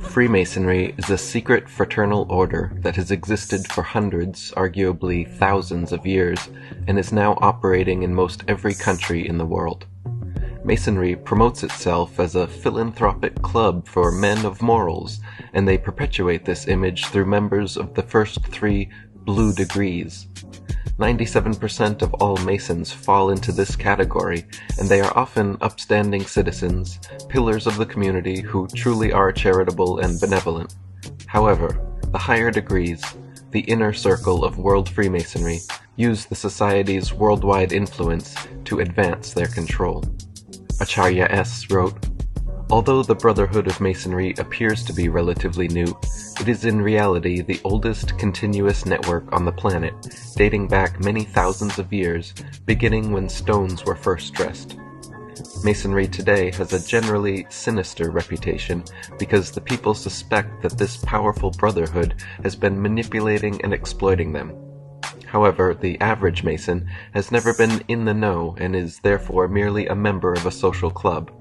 Freemasonry is a secret fraternal order that has existed for hundreds, arguably thousands of years, and is now operating in most every country in the world. Masonry promotes itself as a philanthropic club for men of morals, and they perpetuate this image through members of the first 3 blue degrees. 97% of all Masons fall into this category, and they are often upstanding citizens, pillars of the community who truly are charitable and benevolent. However, the higher degrees, the inner circle of world Freemasonry, use the society's worldwide influence to advance their control. Acharya S. wrote, "Although the Brotherhood of Masonry appears to be relatively new, it is in reality the oldest continuous network on the planet, dating back many thousands of years, beginning when stones were first dressed. Masonry today has a generally sinister reputation because the people suspect that this powerful brotherhood has been manipulating and exploiting them. However, the average Mason has never been in the know and is therefore merely a member of a social club.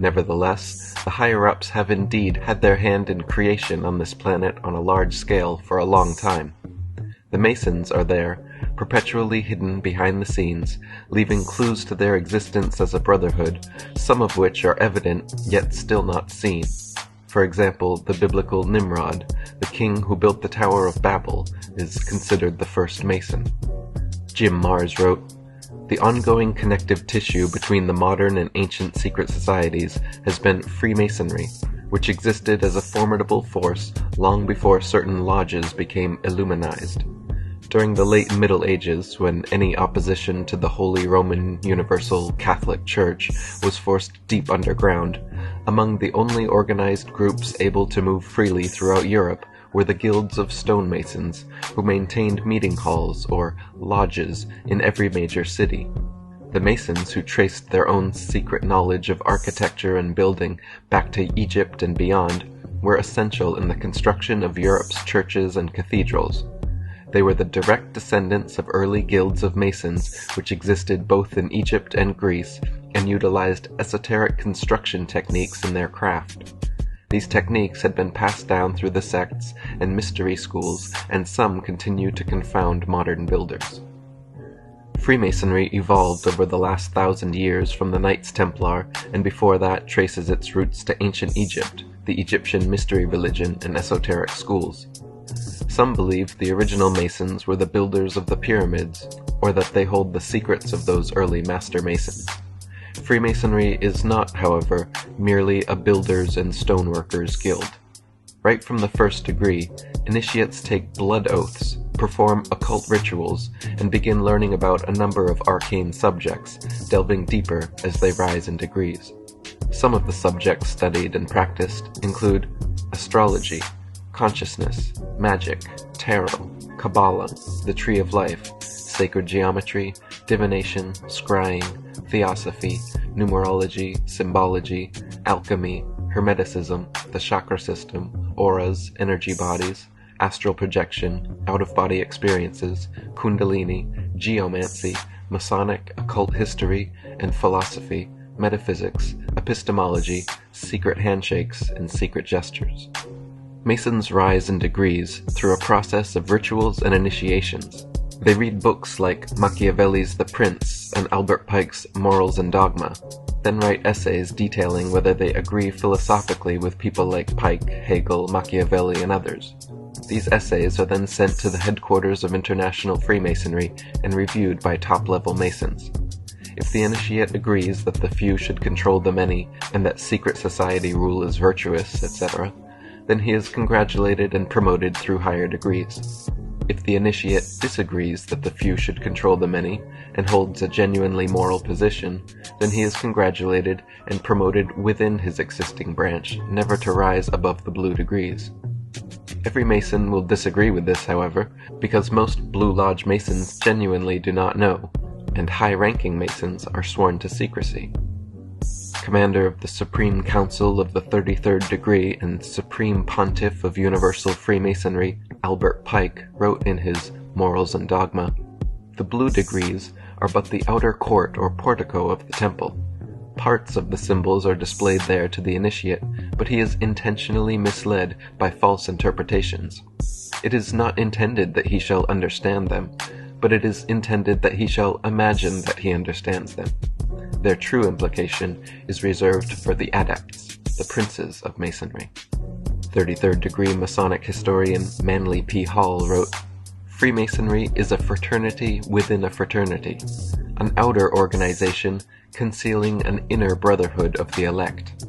Nevertheless, the higher-ups have indeed had their hand in creation on this planet on a large scale for a long time. The Masons are there, perpetually hidden behind the scenes, leaving clues to their existence as a brotherhood, some of which are evident yet still not seen. For example, the biblical Nimrod, the king who built the Tower of Babel, is considered the first Mason." Jim Mars wrote, "The ongoing connective tissue between the modern and ancient secret societies has been Freemasonry, which existed as a formidable force long before certain lodges became Illuminized. During the late Middle Ages, when any opposition to the Holy Roman Universal Catholic Church was forced deep underground, among the only organized groups able to move freely throughout Europe were the guilds of stonemasons, who maintained meeting halls, or lodges, in every major city. The Masons, who traced their own secret knowledge of architecture and building back to Egypt and beyond, were essential in the construction of Europe's churches and cathedrals. They were the direct descendants of early guilds of Masons which existed both in Egypt and Greece, and utilized esoteric construction techniques in their craft. These techniques had been passed down through the sects and mystery schools, and some continue to confound modern builders. Freemasonry evolved over the last 1,000 years from the Knights Templar, and before that traces its roots to ancient Egypt, the Egyptian mystery religion and esoteric schools. Some believe the original Masons were the builders of the pyramids, or that they hold the secrets of those early master Masons. Freemasonry is not, however, merely a builders and stoneworkers guild. Right from the first degree, initiates take blood oaths, perform occult rituals, and begin learning about a number of arcane subjects, delving deeper as they rise in degrees. Some of the subjects studied and practiced include astrology, consciousness, magic, tarot, Kabbalah, the Tree of Life, sacred geometry, divination, scrying, theosophy, numerology, symbology, alchemy, hermeticism, the chakra system, auras, energy bodies, astral projection, out-of-body experiences, kundalini, geomancy, Masonic, occult history, and philosophy, metaphysics, epistemology, secret handshakes, and secret gestures. Masons rise in degrees through a process of rituals and initiations. They read books like Machiavelli's The Prince and Albert Pike's Morals and Dogma, then write essays detailing whether they agree philosophically with people like Pike, Hegel, Machiavelli, and others. These essays are then sent to the headquarters of International Freemasonry and reviewed by top-level Masons. If the initiate agrees that the few should control the many and that secret society rule is virtuous, etc., then he is congratulated and promoted through higher degrees. If the initiate disagrees that the few should control the many and holds a genuinely moral position, then he is congratulated and promoted within his existing branch, never to rise above the blue degrees. Every Mason will disagree with this, however, because most Blue Lodge Masons genuinely do not know, and high-ranking Masons are sworn to secrecy. Commander of the Supreme Council of the 33rd Degree and Supreme Pontiff of Universal Freemasonry, Albert Pike, wrote in his Morals and Dogma, "The blue degrees are but the outer court or portico of the temple. Parts of the symbols are displayed there to the initiate, but he is intentionally misled by false interpretations. It is not intended that he shall understand them, but it is intended that he shall imagine that he understands them. Their true implication is reserved for the adepts, the princes of Masonry. 33rd degree Masonic historian Manly P. Hall wrote, "Freemasonry is a fraternity within a fraternity, an outer organization concealing an inner brotherhood of the elect.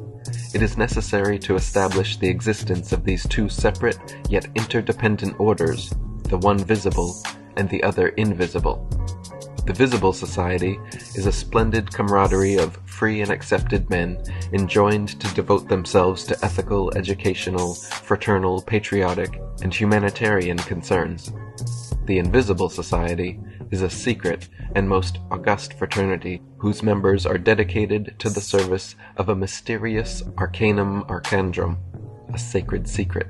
It is necessary to establish the existence of these two separate yet interdependent orders, the one visible and the other invisible. The visible society is a splendid camaraderie of free and accepted men enjoined to devote themselves to ethical, educational, fraternal, patriotic, and humanitarian concerns. The invisible society is a secret and most august fraternity whose members are dedicated to the service of a mysterious arcanum arcandrum, a sacred secret.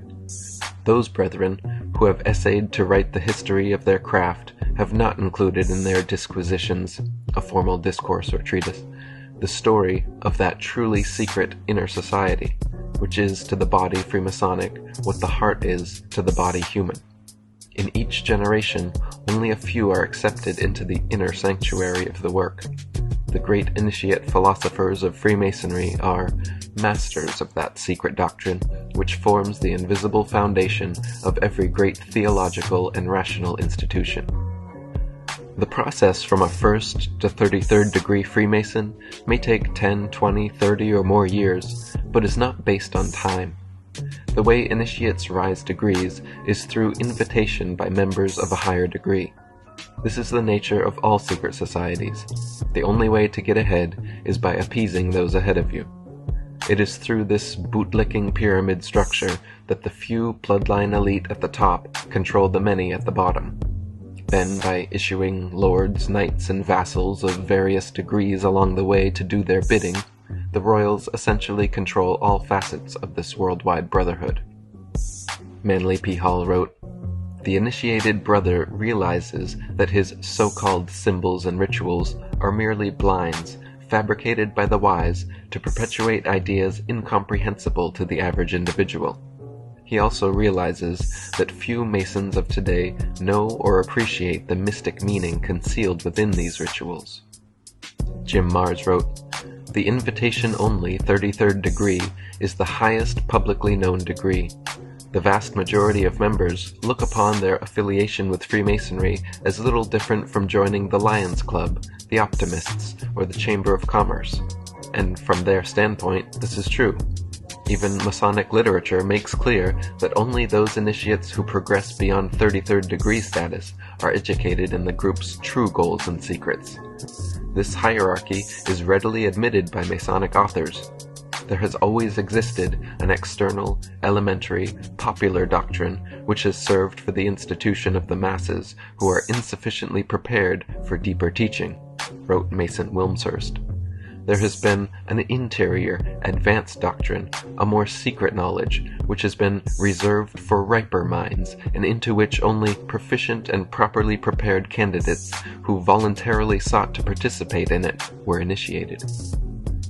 Those brethren who have essayed to write the history of their craft have not included in their disquisitions, a formal discourse or treatise, the story of that truly secret inner society, which is to the body Freemasonic what the heart is to the body human. In each generation, only a few are accepted into the inner sanctuary of the work. The great initiate philosophers of Freemasonry are masters of that secret doctrine, which forms the invisible foundation of every great theological and rational institution. The process from a 1st to 33rd degree Freemason may take 10, 20, 30 or more years, but is not based on time. The way initiates rise degrees is through invitation by members of a higher degree. This is the nature of all secret societies. The only way to get ahead is by appeasing those ahead of you. It is through this bootlicking pyramid structure that the few bloodline elite at the top control the many at the bottom. Then, by issuing lords, knights, and vassals of various degrees along the way to do their bidding, the royals essentially control all facets of this worldwide brotherhood. Manly P. Hall wrote, "The initiated brother realizes that his so-called symbols and rituals are merely blinds fabricated by the wise to perpetuate ideas incomprehensible to the average individual. He also realizes that few Masons of today know or appreciate the mystic meaning concealed within these rituals." Jim Mars wrote, "The invitation-only 33rd degree is the highest publicly known degree. The vast majority of members look upon their affiliation with Freemasonry as little different from joining the Lions Club, the Optimists, or the Chamber of Commerce. And from their standpoint, this is true. Even Masonic literature makes clear that only those initiates who progress beyond 33rd degree status are educated in the group's true goals and secrets. This hierarchy is readily admitted by Masonic authors. There has always existed an external, elementary, popular doctrine which has served for the institution of the masses who are insufficiently prepared for deeper teaching," wrote Mason Wilmshurst. There has been an interior, advanced doctrine, a more secret knowledge, which has been reserved for riper minds, and into which only proficient and properly prepared candidates who voluntarily sought to participate in it were initiated.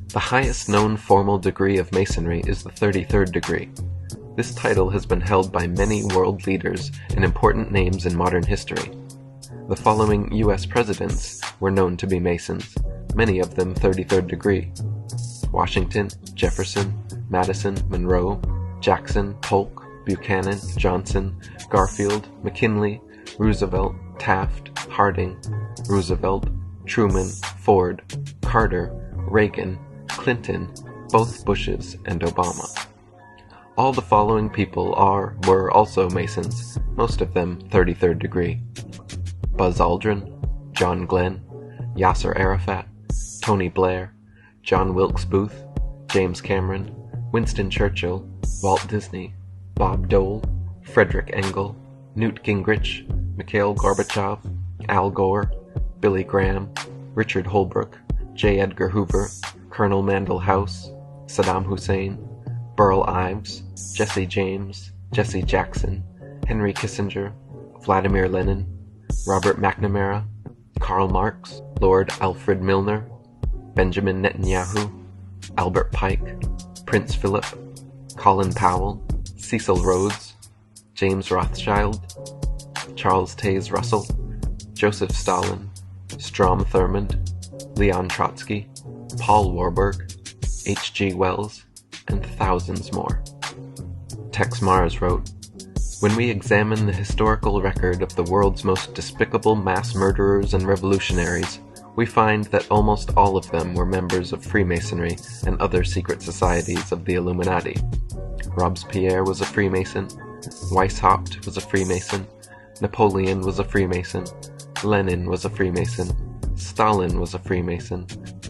The highest known formal degree of Masonry is the 33rd degree. This title has been held by many world leaders and important names in modern history. The following U.S. presidents were known to be Masons, many of them 33rd degree: Washington, Jefferson, Madison, Monroe, Jackson, Polk, Buchanan, Johnson, Garfield, McKinley, Roosevelt, Taft, Harding, Roosevelt, Truman, Ford, Carter, Reagan, Clinton, both Bushes, and Obama. All the following people were also Masons, most of them 33rd degree: Buzz Aldrin, John Glenn, Yasser Arafat, Tony Blair, John Wilkes Booth, James Cameron, Winston Churchill, Walt Disney, Bob Dole, Frederick Engel, Newt Gingrich, Mikhail Gorbachev, Al Gore, Billy Graham, Richard Holbrooke, J. Edgar Hoover, Colonel Mandell House, Saddam Hussein, Burl Ives, Jesse James, Jesse Jackson, Henry Kissinger, Vladimir Lenin, Robert McNamara, Karl Marx, Lord Alfred Milner, Benjamin Netanyahu, Albert Pike, Prince Philip, Colin Powell, Cecil Rhodes, James Rothschild, Charles Taze Russell, Joseph Stalin, Strom Thurmond, Leon Trotsky, Paul Warburg, H.G. Wells, and thousands more. Tex Mars wrote, "When we examine the historical record of the world's most despicable mass murderers and revolutionaries, we find that almost all of them were members of Freemasonry and other secret societies of the Illuminati. Robespierre was a Freemason, Weishaupt was a Freemason, Napoleon was a Freemason, Lenin was a Freemason, Stalin was a Freemason,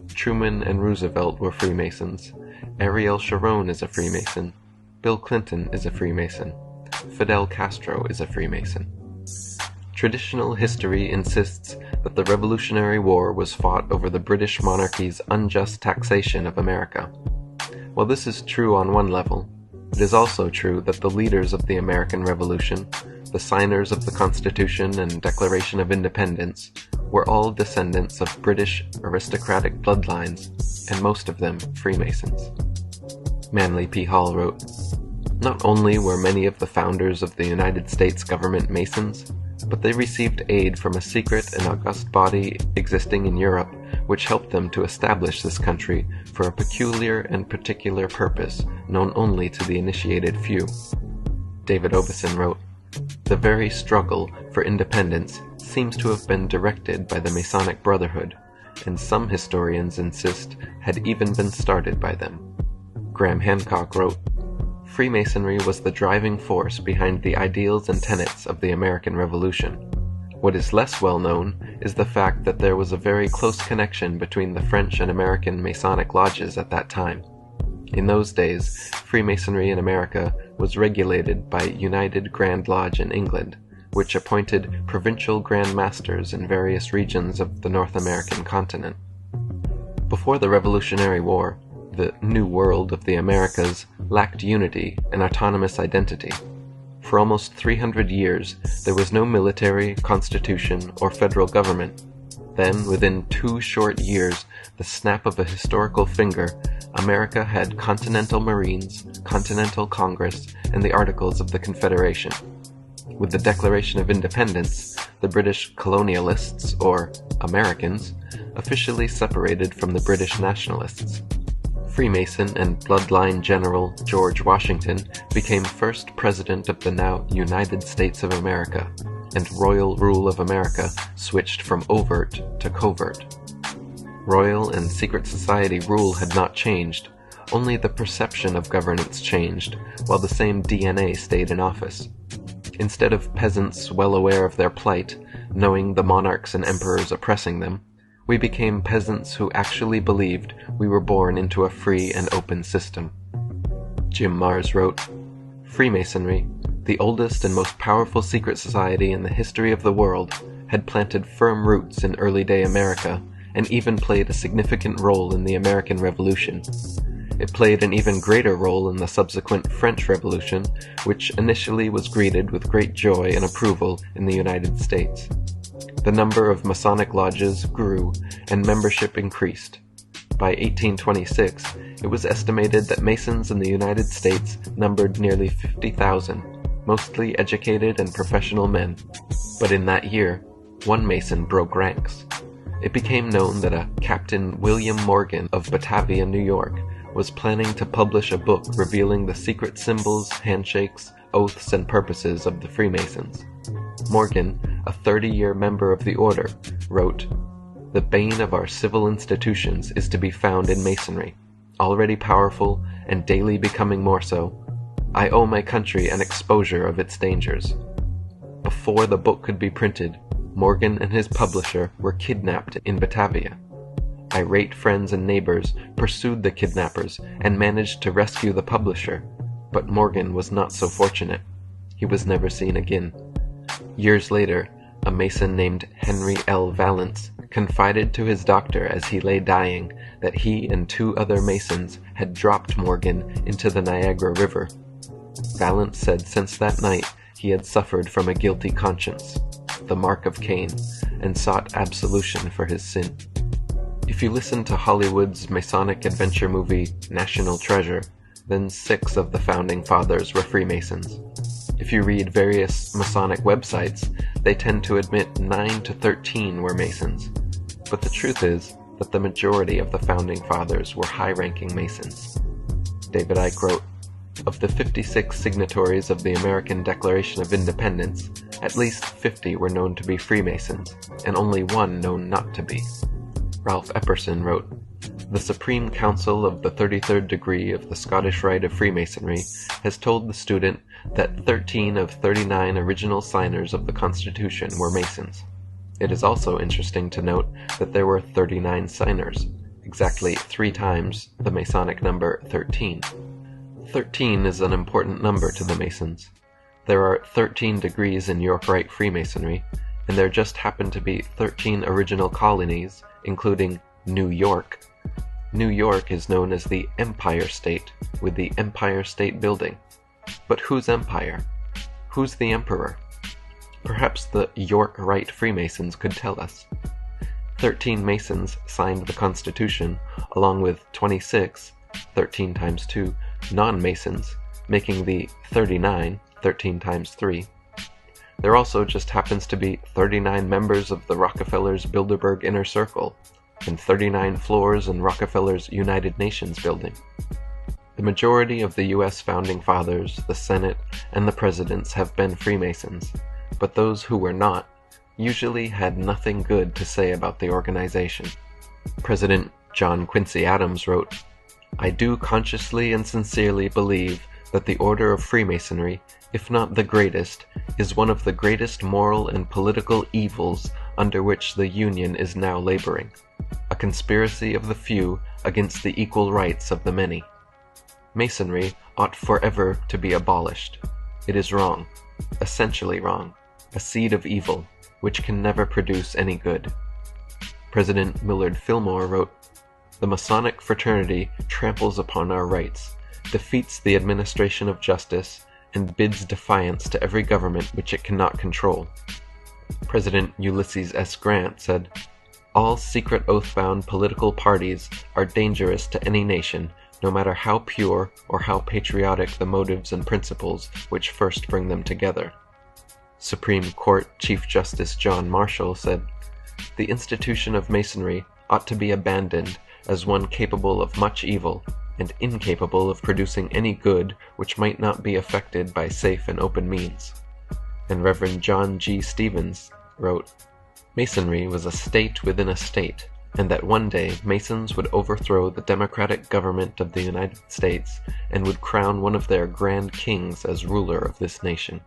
Truman and Roosevelt were Freemasons, Ariel Sharon is a Freemason, Bill Clinton is a Freemason, Fidel Castro is a Freemason." Traditional history insists that the Revolutionary War was fought over the British monarchy's unjust taxation of America. While this is true on one level, it is also true that the leaders of the American Revolution, the signers of the Constitution and Declaration of Independence, were all descendants of British aristocratic bloodlines, and most of them Freemasons. Manly P. Hall wrote, "Not only were many of the founders of the United States government Masons, but they received aid from a secret and august body existing in Europe which helped them to establish this country for a peculiar and particular purpose known only to the initiated few." David Obeson wrote, "The very struggle for independence seems to have been directed by the Masonic Brotherhood, and some historians insist had even been started by them." Graham Hancock wrote, "Freemasonry was the driving force behind the ideals and tenets of the American Revolution. What is less well known is the fact that there was a very close connection between the French and American Masonic lodges at that time. In those days, Freemasonry in America was regulated by United Grand Lodge in England, which appointed provincial Grand Masters in various regions of the North American continent. Before the Revolutionary War, the New World of the Americas lacked unity and autonomous identity. For almost 300 years, there was no military, constitution, or federal government. Then, within 2 short years, the snap of a historical finger, America had Continental Marines, Continental Congress, and the Articles of the Confederation. With the Declaration of Independence, the British colonialists, or Americans, officially separated from the British nationalists. Freemason and bloodline General George Washington became first president of the now United States of America, and royal rule of America switched from overt to covert. Royal and secret society rule had not changed, only the perception of governance changed, while the same DNA stayed in office. Instead of peasants well aware of their plight, knowing the monarchs and emperors oppressing them, we became peasants who actually believed we were born into a free and open system. Jim Mars wrote, "Freemasonry, the oldest and most powerful secret society in the history of the world, had planted firm roots in early-day America and even played a significant role in the American Revolution. It played an even greater role in the subsequent French Revolution, which initially was greeted with great joy and approval in the United States. The number of Masonic lodges grew and membership increased. By 1826, it was estimated that Masons in the United States numbered nearly 50,000, mostly educated and professional men. But in that year, one Mason broke ranks. It became known that a Captain William Morgan of Batavia, New York, was planning to publish a book revealing the secret symbols, handshakes, oaths, and purposes of the Freemasons. Morgan, a 30-year member of the order, wrote, "The bane of our civil institutions is to be found in Masonry, already powerful and daily becoming more so. I owe my country an exposure of its dangers." Before the book could be printed, Morgan and his publisher were kidnapped in Batavia. Irate friends and neighbors pursued the kidnappers and managed to rescue the publisher, but Morgan was not so fortunate. He was never seen again. Years later, a Mason named Henry L. Valance confided to his doctor as he lay dying that he and 2 other Masons had dropped Morgan into the Niagara River. Valance said since that night he had suffered from a guilty conscience, the mark of Cain, and sought absolution for his sin. If you listen to Hollywood's Masonic adventure movie National Treasure, then 6 of the founding fathers were Freemasons. If you read various Masonic websites, they tend to admit 9 to 13 were Masons. But the truth is that the majority of the founding fathers were high-ranking Masons. David Icke wrote, "Of the 56 signatories of the American Declaration of Independence, at least 50 were known to be Freemasons, and only 1 known not to be." Ralph Epperson wrote, "The Supreme Council of the 33rd degree of the Scottish Rite of Freemasonry has told the student that 13 of 39 original signers of the Constitution were Masons. It is also interesting to note that there were 39 signers, exactly 3 times the Masonic number 13. 13 is an important number to the Masons. There are 13 degrees in York Rite Freemasonry, and there just happen to be 13 original colonies, including New York. New York is known as the Empire State, with the Empire State Building. But whose empire? Who's the emperor? Perhaps the York Rite Freemasons could tell us. 13 Masons signed the Constitution, along with 26, 13 times 2, non-Masons, making the 39, 13 times 3. There also just happens to be 39 members of the Rockefellers' Bilderberg Inner Circle, and 39 floors in Rockefeller's United Nations building. The majority of the U.S. founding fathers, the Senate, and the presidents have been Freemasons, but those who were not usually had nothing good to say about the organization. President John Quincy Adams wrote, "I do consciously and sincerely believe that the order of Freemasonry, if not the greatest, is one of the greatest moral and political evils under which the Union is now laboring, a conspiracy of the few against the equal rights of the many. Masonry ought forever to be abolished. It is wrong, essentially wrong, a seed of evil, which can never produce any good." President Millard Fillmore wrote, "The Masonic fraternity tramples upon our rights, defeats the administration of justice, and bids defiance to every government which it cannot control." President Ulysses S. Grant said, "All secret oath-bound political parties are dangerous to any nation, no matter how pure or how patriotic the motives and principles which first bring them together." Supreme Court Chief Justice John Marshall said, "The institution of Masonry ought to be abandoned as one capable of much evil, and incapable of producing any good which might not be effected by safe and open means." And Reverend John G. Stevens wrote, "Masonry was a state within a state, and that one day Masons would overthrow the democratic government of the United States and would crown one of their grand kings as ruler of this nation."